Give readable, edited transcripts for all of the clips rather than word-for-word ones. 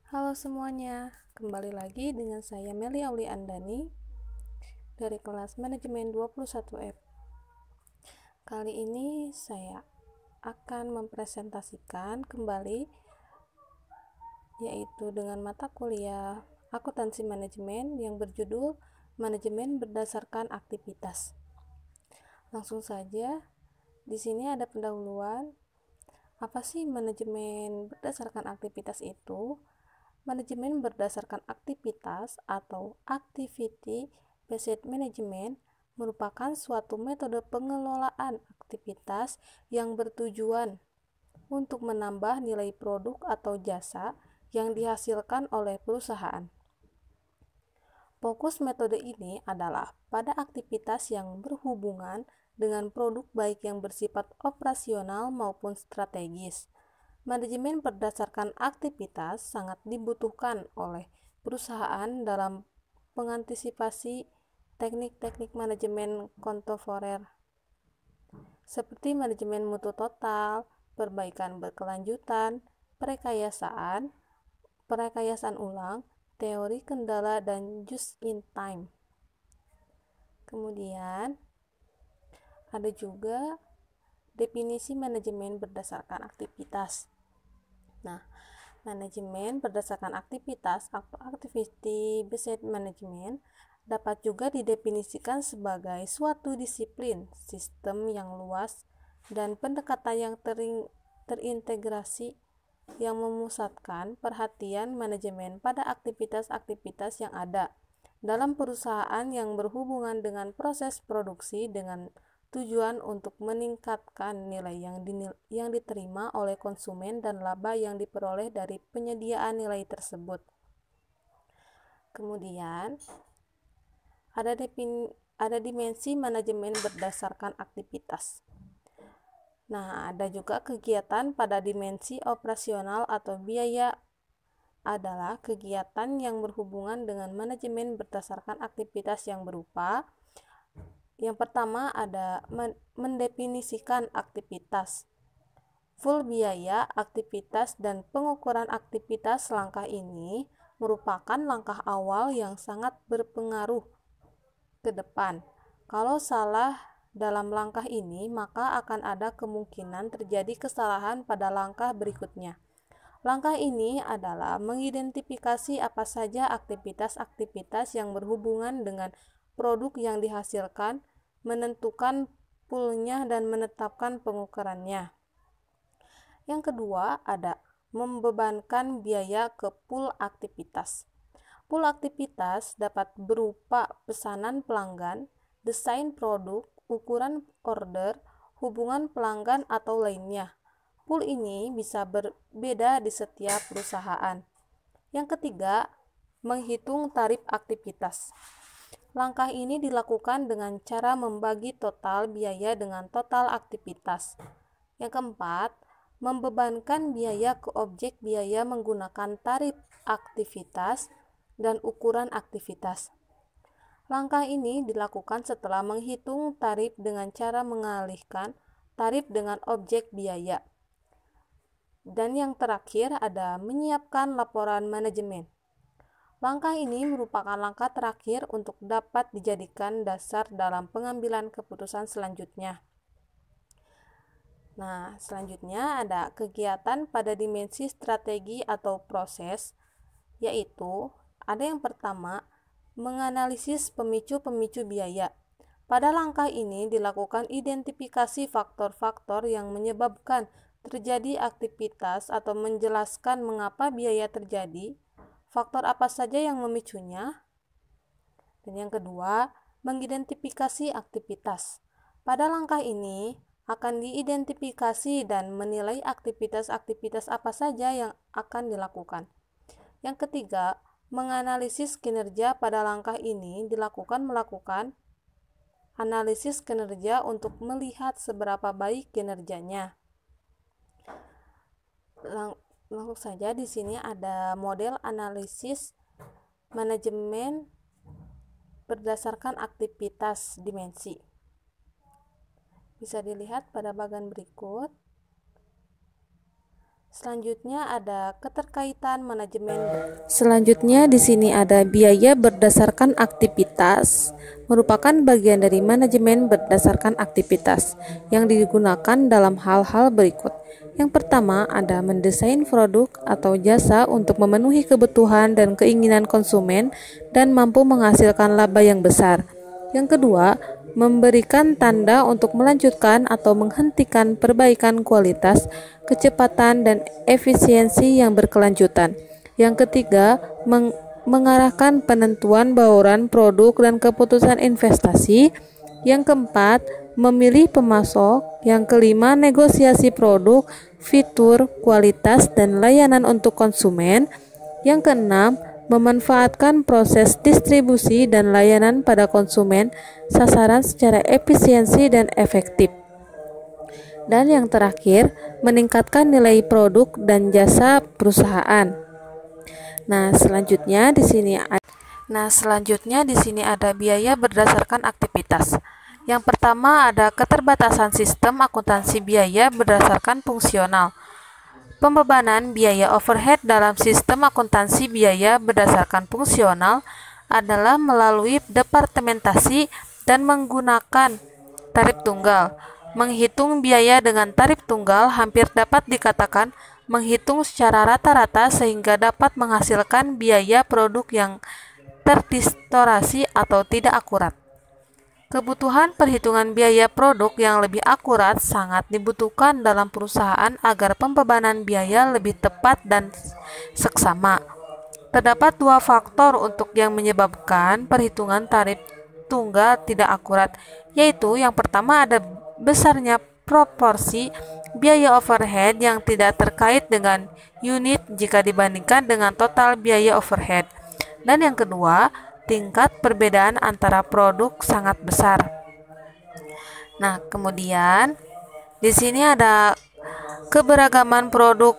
Halo semuanya, kembali lagi dengan saya Meli Auli Andani dari kelas Manajemen 21F. Kali ini saya akan mempresentasikan kembali yaitu dengan mata kuliah Akuntansi Manajemen yang berjudul Manajemen Berdasarkan Aktivitas. Langsung saja, di sini ada pendahuluan. Apa sih manajemen berdasarkan aktivitas itu? Manajemen berdasarkan aktivitas atau Activity Based Management merupakan suatu metode pengelolaan aktivitas yang bertujuan untuk menambah nilai produk atau jasa yang dihasilkan oleh perusahaan. Fokus metode ini adalah pada aktivitas yang berhubungan dengan produk baik yang bersifat operasional maupun strategis. Manajemen berdasarkan aktivitas sangat dibutuhkan oleh perusahaan dalam mengantisipasi teknik-teknik manajemen kontemporer seperti manajemen mutu total, perbaikan berkelanjutan, perekayasaan ulang, teori kendala, dan just in time. Kemudian ada juga definisi manajemen berdasarkan aktivitas. Nah, manajemen berdasarkan aktivitas atau activity based management dapat juga didefinisikan sebagai suatu disiplin, sistem yang luas, dan pendekatan yang terintegrasi yang memusatkan perhatian manajemen pada aktivitas-aktivitas yang ada dalam perusahaan yang berhubungan dengan proses produksi dengan tujuan untuk meningkatkan nilai yang diterima oleh konsumen dan laba yang diperoleh dari penyediaan nilai tersebut. Kemudian ada dimensi manajemen berdasarkan aktivitas. Nah, ada juga kegiatan pada dimensi operasional atau biaya adalah kegiatan yang berhubungan dengan manajemen berdasarkan aktivitas yang berupa. Yang pertama ada mendefinisikan aktivitas. Full biaya, aktivitas, dan pengukuran aktivitas. Langkah ini merupakan langkah awal yang sangat berpengaruh ke depan. Kalau salah dalam langkah ini, maka akan ada kemungkinan terjadi kesalahan pada langkah berikutnya. Langkah ini adalah mengidentifikasi apa saja aktivitas-aktivitas yang berhubungan dengan produk yang dihasilkan, menentukan poolnya, dan menetapkan pengukurannya. Yang kedua ada membebankan biaya ke pool aktivitas. Pool aktivitas dapat berupa pesanan pelanggan, desain produk, ukuran order, hubungan pelanggan, atau lainnya. Pool ini bisa berbeda di setiap perusahaan. Yang ketiga, menghitung tarif aktivitas. Langkah ini dilakukan dengan cara membagi total biaya dengan total aktivitas. Yang keempat, membebankan biaya ke objek biaya menggunakan tarif aktivitas dan ukuran aktivitas. Langkah ini dilakukan setelah menghitung tarif dengan cara mengalihkan tarif dengan objek biaya. Dan yang terakhir ada menyiapkan laporan manajemen. Langkah ini merupakan langkah terakhir untuk dapat dijadikan dasar dalam pengambilan keputusan selanjutnya. Nah, selanjutnya ada kegiatan pada dimensi strategi atau proses, yaitu ada yang pertama, menganalisis pemicu-pemicu biaya. Pada langkah ini dilakukan identifikasi faktor-faktor yang menyebabkan terjadi aktivitas atau menjelaskan mengapa biaya terjadi, faktor apa saja yang memicunya. Dan yang kedua, mengidentifikasi aktivitas. Pada langkah ini akan diidentifikasi dan menilai aktivitas-aktivitas apa saja yang akan dilakukan. Yang ketiga, menganalisis kinerja. Pada langkah ini melakukan analisis kinerja untuk melihat seberapa baik kinerjanya. Langsung saja di sini ada model analisis manajemen berdasarkan aktivitas dimensi. Bisa dilihat pada bagian berikut. Selanjutnya ada keterkaitan manajemen. Selanjutnya di sini ada biaya berdasarkan aktivitas, merupakan bagian dari manajemen berdasarkan aktivitas yang digunakan dalam hal-hal berikut. Yang pertama ada mendesain produk atau jasa untuk memenuhi kebutuhan dan keinginan konsumen dan mampu menghasilkan laba yang besar. Yang kedua, memberikan tanda untuk melanjutkan atau menghentikan perbaikan kualitas, kecepatan, dan efisiensi yang berkelanjutan. Yang ketiga, mengarahkan penentuan bauran produk dan keputusan investasi. Yang keempat, memilih pemasok. Yang kelima, negosiasi produk, fitur, kualitas, dan layanan untuk konsumen. Yang keenam, memanfaatkan proses distribusi dan layanan pada konsumen sasaran secara efisiensi dan efektif. Dan yang terakhir, meningkatkan nilai produk dan jasa perusahaan. Nah, selanjutnya di sini ada biaya berdasarkan aktivitas. Yang pertama ada keterbatasan sistem akuntansi biaya berdasarkan fungsional. Pembebanan biaya overhead dalam sistem akuntansi biaya berdasarkan fungsional adalah melalui departementasi dan menggunakan tarif tunggal. Menghitung biaya dengan tarif tunggal hampir dapat dikatakan menghitung secara rata-rata sehingga dapat menghasilkan biaya produk yang terdistorsi atau tidak akurat. Kebutuhan perhitungan biaya produk yang lebih akurat sangat dibutuhkan dalam perusahaan agar pembebanan biaya lebih tepat dan seksama. Terdapat dua faktor untuk yang menyebabkan perhitungan tarif tunggal tidak akurat, yaitu yang pertama ada besarnya proporsi biaya overhead yang tidak terkait dengan unit jika dibandingkan dengan total biaya overhead. Dan yang kedua, tingkat perbedaan antara produk sangat besar. Nah, kemudian di sini ada keberagaman produk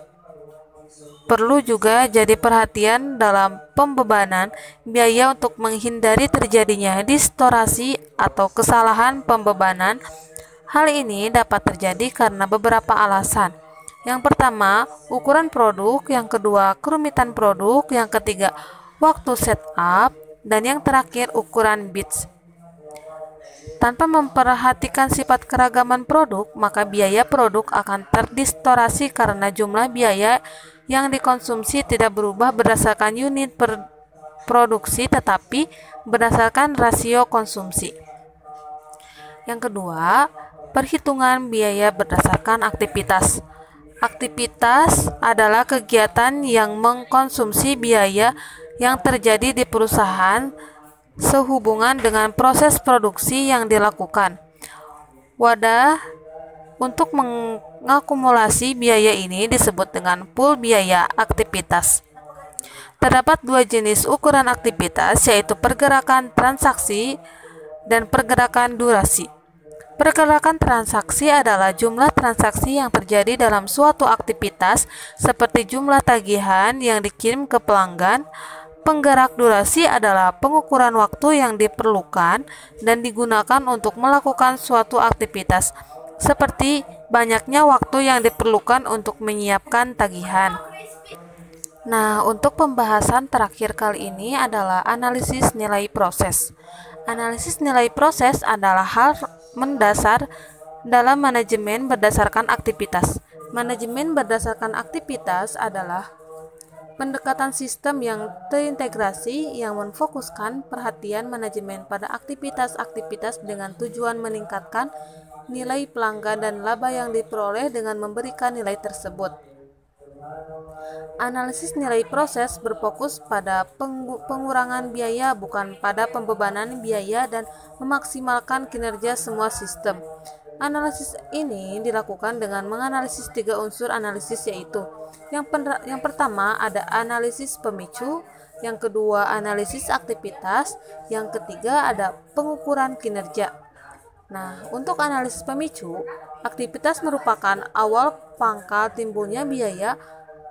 perlu juga jadi perhatian dalam pembebanan biaya untuk menghindari terjadinya distorsi atau kesalahan pembebanan. Hal ini dapat terjadi karena beberapa alasan. Yang pertama, ukuran produk, yang kedua, kerumitan produk, yang ketiga, waktu setup, dan yang terakhir ukuran bits. Tanpa memperhatikan sifat keragaman produk, maka biaya produk akan terdistorsi karena jumlah biaya yang dikonsumsi tidak berubah berdasarkan unit produksi tetapi berdasarkan rasio konsumsi. Yang kedua, perhitungan biaya berdasarkan aktivitas. Aktivitas adalah kegiatan yang mengkonsumsi biaya yang terjadi di perusahaan sehubungan dengan proses produksi yang dilakukan. Wadah untuk mengakumulasi biaya ini disebut dengan pool biaya aktivitas. Terdapat dua jenis ukuran aktivitas, yaitu pergerakan transaksi dan pergerakan durasi. Pergerakan transaksi adalah jumlah transaksi yang terjadi dalam suatu aktivitas seperti jumlah tagihan yang dikirim ke pelanggan. Penggerak durasi adalah pengukuran waktu yang diperlukan dan digunakan untuk melakukan suatu aktivitas, seperti banyaknya waktu yang diperlukan untuk menyiapkan tagihan. Nah, untuk pembahasan terakhir kali ini adalah analisis nilai proses. Analisis nilai proses adalah hal mendasar dalam manajemen berdasarkan aktivitas. Manajemen berdasarkan aktivitas adalah pendekatan sistem yang terintegrasi yang memfokuskan perhatian manajemen pada aktivitas-aktivitas dengan tujuan meningkatkan nilai pelanggan dan laba yang diperoleh dengan memberikan nilai tersebut. Analisis nilai proses berfokus pada pengurangan biaya bukan pada pembebanan biaya dan memaksimalkan kinerja semua sistem. Analisis ini dilakukan dengan menganalisis tiga unsur analisis, yaitu yang pertama ada analisis pemicu, yang kedua analisis aktivitas, yang ketiga ada pengukuran kinerja. Nah, untuk analisis pemicu, aktivitas merupakan awal pangkal timbulnya biaya.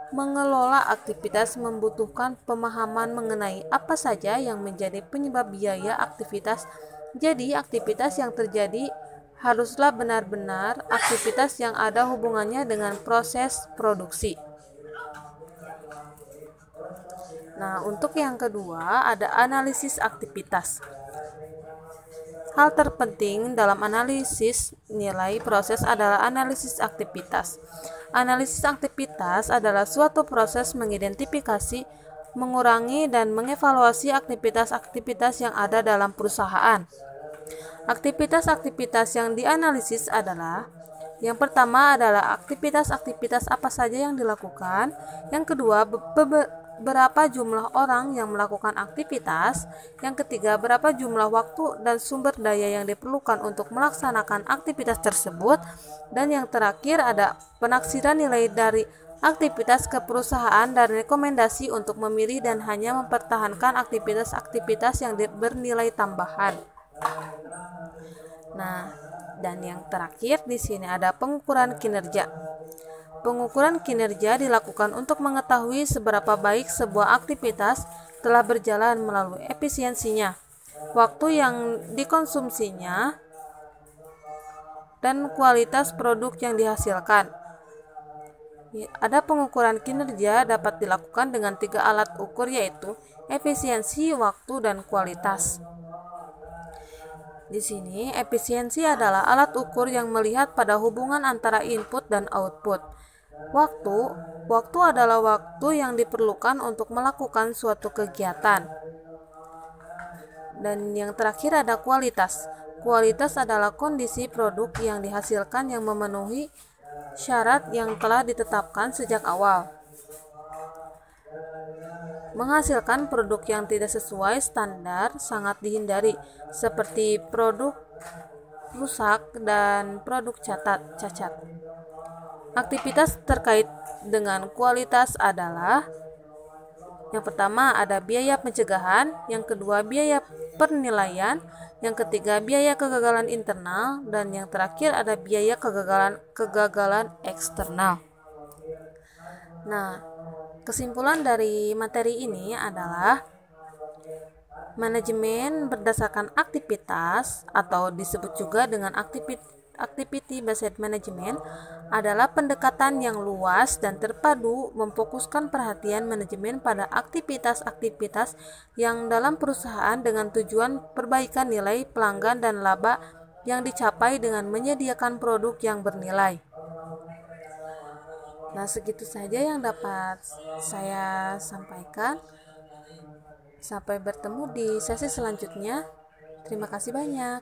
Mengelola aktivitas membutuhkan pemahaman mengenai apa saja yang menjadi penyebab biaya aktivitas. Jadi, aktivitas yang terjadi haruslah benar-benar aktivitas yang ada hubungannya dengan proses produksi. Nah, untuk yang kedua ada analisis aktivitas. Hal terpenting dalam analisis nilai proses adalah analisis aktivitas. Analisis aktivitas adalah suatu proses mengidentifikasi, mengurangi, dan mengevaluasi aktivitas-aktivitas yang ada dalam perusahaan. Aktivitas-aktivitas yang dianalisis adalah: yang pertama adalah aktivitas-aktivitas apa saja yang dilakukan. Yang kedua, berapa jumlah orang yang melakukan aktivitas. Yang ketiga, berapa jumlah waktu dan sumber daya yang diperlukan untuk melaksanakan aktivitas tersebut. Dan yang terakhir ada penaksiran nilai dari aktivitas ke perusahaan dan rekomendasi untuk memilih dan hanya mempertahankan aktivitas-aktivitas yang bernilai tambahan. Nah, dan yang terakhir di sini ada pengukuran kinerja. Pengukuran kinerja dilakukan untuk mengetahui seberapa baik sebuah aktivitas telah berjalan melalui efisiensinya, waktu yang dikonsumsinya, dan kualitas produk yang dihasilkan. Ada pengukuran kinerja dapat dilakukan dengan 3 alat ukur, yaitu efisiensi, waktu, dan kualitas. Di sini, efisiensi adalah alat ukur yang melihat pada hubungan antara input dan output. Waktu adalah waktu yang diperlukan untuk melakukan suatu kegiatan. Dan yang terakhir ada kualitas. Kualitas adalah kondisi produk yang dihasilkan yang memenuhi syarat yang telah ditetapkan sejak awal. Menghasilkan produk yang tidak sesuai standar sangat dihindari, seperti produk rusak dan produk cacat. Aktivitas terkait dengan kualitas adalah: yang pertama ada biaya pencegahan, yang kedua biaya penilaian, yang ketiga biaya kegagalan internal, dan yang terakhir ada biaya kegagalan eksternal. Nah, kesimpulan dari materi ini adalah manajemen berdasarkan aktivitas atau disebut juga dengan activity based management adalah pendekatan yang luas dan terpadu memfokuskan perhatian manajemen pada aktivitas-aktivitas yang dalam perusahaan dengan tujuan perbaikan nilai pelanggan dan laba yang dicapai dengan menyediakan produk yang bernilai. Nah, segitu saja yang dapat saya sampaikan. Sampai bertemu di sesi selanjutnya. Terima kasih banyak.